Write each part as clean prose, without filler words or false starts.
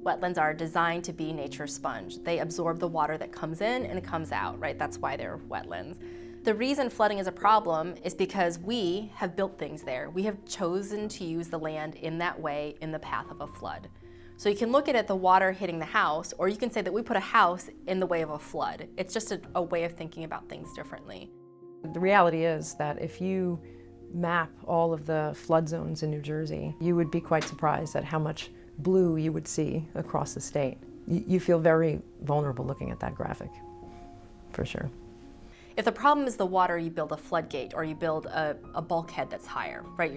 Wetlands are designed to be nature's sponge. They absorb the water that comes in and comes out, right? That's why they're wetlands. The reason flooding is a problem is because we have built things there. We have chosen to use the land in that way in the path of a flood. So you can look at it, the water hitting the house, or you can say that we put a house in the way of a flood. It's just a way of thinking about things differently. The reality is that if you map all of the flood zones in New Jersey, you would be quite surprised at how much blue you would see across the state. You feel very vulnerable looking at that graphic, for sure. If the problem is the water, you build a floodgate or you build a bulkhead that's higher, right?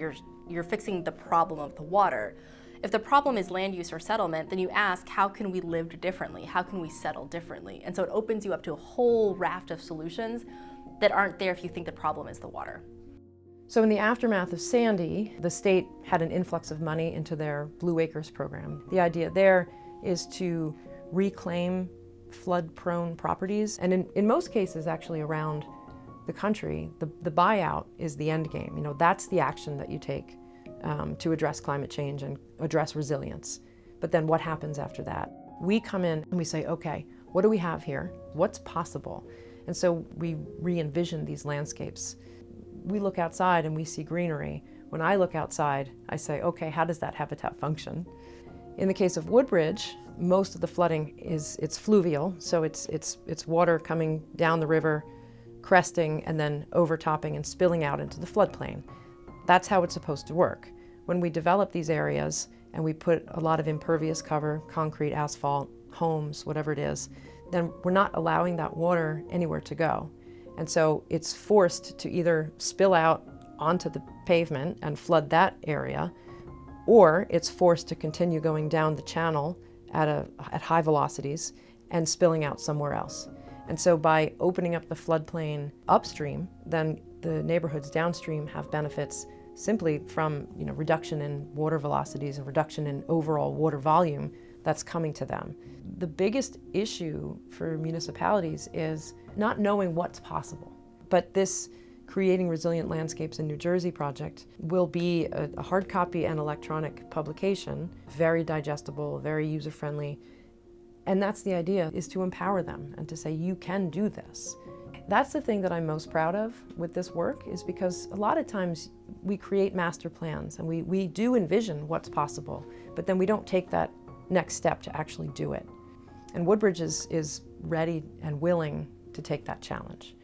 You're fixing the problem of the water. If the problem is land use or settlement, then you ask, how can we live differently? How can we settle differently? And so it opens you up to a whole raft of solutions that aren't there if you think the problem is the water. So in the aftermath of Sandy, the state had an influx of money into their Blue Acres program. The idea there is to reclaim flood-prone properties, and in most cases actually around the country, the buyout is the end game. You know, that's the action that you take to address climate change and address resilience. But then what happens after that? We come in and we say, okay, what do we have here? What's possible? And so we re-envision these landscapes. We look outside and we see greenery. When I look outside, I say, okay, how does that habitat function? In the case of Woodbridge, most of the flooding it's fluvial, so it's water coming down the river, cresting, and then overtopping and spilling out into the floodplain. That's how it's supposed to work. When we develop these areas and we put a lot of impervious cover, concrete, asphalt, homes, whatever it is, then we're not allowing that water anywhere to go. And so it's forced to either spill out onto the pavement and flood that area, or it's forced to continue going down the channel at high velocities and spilling out somewhere else. And so by opening up the floodplain upstream, then the neighborhoods downstream have benefits simply from reduction in water velocities and reduction in overall water volume that's coming to them. The biggest issue for municipalities is not knowing what's possible. But this Creating Resilient Landscapes in New Jersey project will be a hard copy and electronic publication, very digestible, very user-friendly. And that's the idea, is to empower them and to say, you can do this. That's the thing that I'm most proud of with this work, is because a lot of times we create master plans and we do envision what's possible, but then we don't take that next step to actually do it. And Woodbridge is ready and willing to take that challenge.